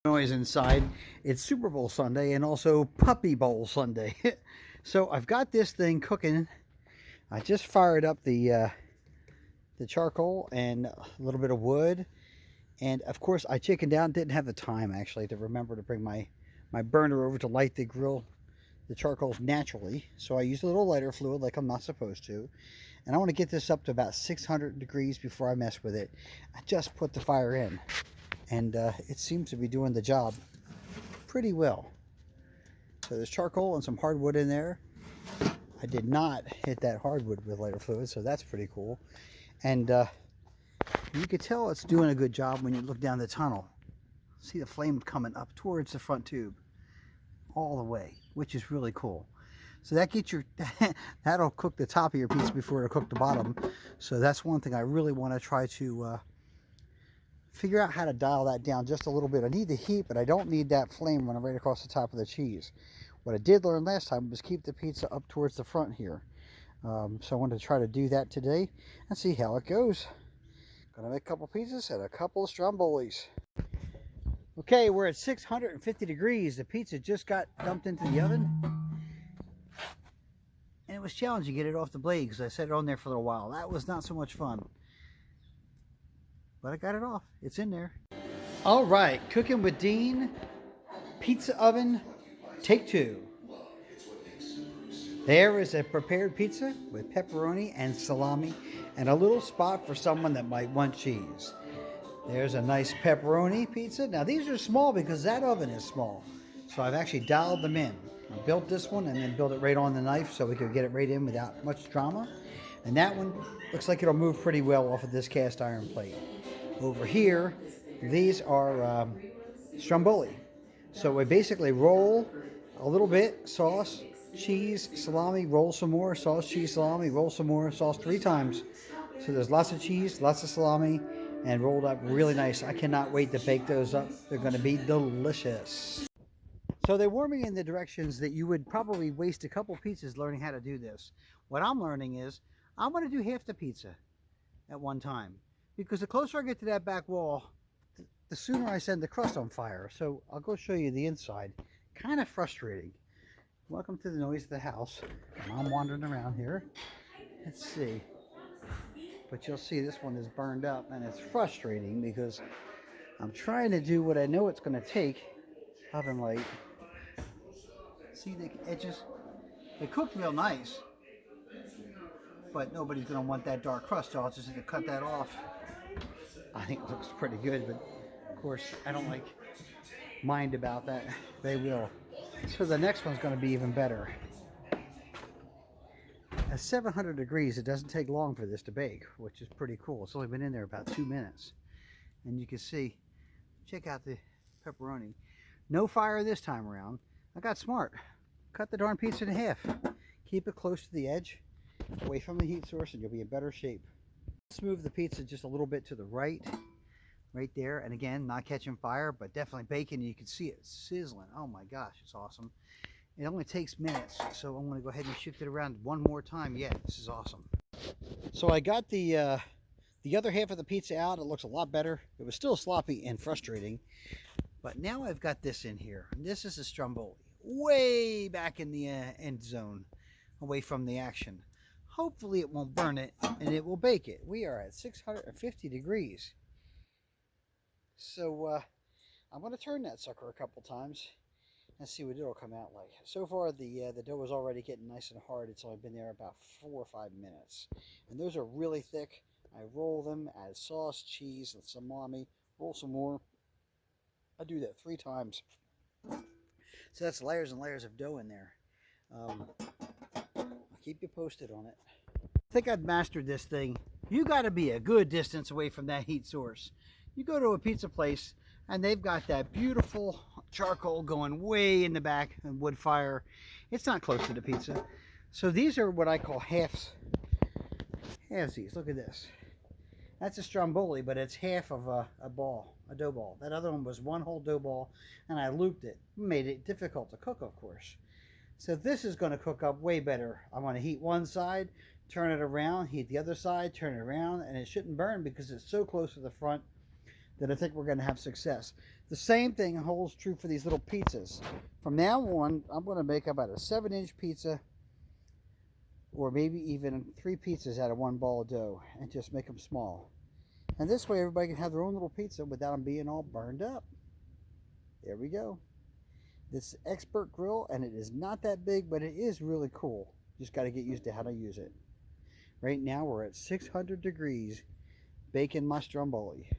Noise inside. It's Super Bowl Sunday and also Puppy Bowl Sunday. So I've got this thing cooking. I just fired up the charcoal and a little bit of wood, and of course I chickened out. Didn't have the time actually to remember to bring my burner over to light the charcoals naturally. So I used a little lighter fluid like I'm not supposed to, and I want to get this up to about 600 degrees before I mess with it. I just put the fire in, and it seems to be doing the job pretty well. So there's charcoal and some hardwood in there. I did not hit that hardwood with lighter fluid, so that's pretty cool. And you could tell it's doing a good job when you look down the tunnel. See the flame coming up towards the front tube all the way, which is really cool. So that gets your that'll cook the top of your pizza before it'll cook the bottom. So that's one thing I really want to try to figure out how to dial that down just a little bit. I need the heat, but I don't need that flame running right across the top of the cheese. What I did learn last time was keep the pizza up towards the front here. So I wanted to try to do that today and see how it goes. Gonna make a couple pizzas and a couple of strombolis. Okay, we're at 650 degrees. The pizza just got dumped into the oven. And it was challenging to get it off the blade because I set it on there for a little while. That was not so much fun. But I got it off. It's in there. All right, Cooking with Dean, pizza oven, take two. There is a prepared pizza with pepperoni and salami and a little spot for someone that might want cheese. There's a nice pepperoni pizza. Now these are small because that oven is small. So I've actually dialed them in. I built this one and then built it right on the knife so we could get it right in without much drama. And that one looks like it'll move pretty well off of this cast iron plate. Over here, these are stromboli. So we basically roll a little bit, sauce, cheese, salami, roll some more, sauce, cheese, salami, roll some more, sauce 3 times. So there's lots of cheese, lots of salami, and rolled up really nice. I cannot wait to bake those up. They're going to be delicious. So they warn me in the directions that you would probably waste a couple pizzas learning how to do this. What I'm learning is I'm going to do half the pizza at one time, because the closer I get to that back wall, the sooner I send the crust on fire. So I'll go show you the inside. Kind of frustrating. Welcome to the noise of the house. And I'm wandering around here. Let's see. But you'll see this one is burned up, and it's frustrating because I'm trying to do what I know it's going to take. Oven light. See the edges? They cooked real nice, but nobody's going to want that dark crust, so I'll just have to cut that off. I think it looks pretty good, but of course I don't mind about that. They will. So the next one's going to be even better. At 700 degrees, it doesn't take long for this to bake, which is pretty cool. It's only been in there about 2 minutes. And you can see, check out the pepperoni. No fire this time around. I got smart. Cut the darn pizza in half. Keep it close to the edge, away from the heat source, and you'll be in better shape. Let's move the pizza just a little bit to the right there. And again, not catching fire, but definitely baking. You can see it sizzling. Oh my gosh, it's awesome. It only takes minutes, so I'm going to go ahead and shift it around one more time. Yeah, this is awesome. So I got the other half of the pizza out. It looks a lot better. It was still sloppy and frustrating, but now I've got this in here. This is a stromboli, way back in the end zone, away from the action. Hopefully it won't burn it, and it will bake it. We are at 650 degrees. So I'm going to turn that sucker a couple times and see what it'll come out like. So far the dough is already getting nice and hard. It's only been there about 4 or 5 minutes. And those are really thick. I roll them, add sauce, cheese, and salami, roll some more. I do that 3 times. So that's layers and layers of dough in there. I'll keep you posted on it. I think I've mastered this thing. You got to be a good distance away from that heat source. You go to a pizza place and they've got that beautiful charcoal going way in the back and wood fire. It's not close to the pizza. So these are what I call halves. Halvesies. Look at this. That's a stromboli, but it's half of a dough ball. That other one was one whole dough ball, and I looped it. Made it difficult to cook, of course. So this is going to cook up way better. I'm going to heat one side, turn it around, heat the other side, turn it around, and it shouldn't burn because it's so close to the front that I think we're going to have success. The same thing holds true for these little pizzas. From now on, I'm going to make about a 7-inch pizza, or maybe even 3 pizzas out of one ball of dough, and just make them small. And this way everybody can have their own little pizza without them being all burned up. There we go. This expert grill, and it is not that big, but it is really cool. Just got to get used to how to use it. Right now we're at 600 degrees baking my stromboli.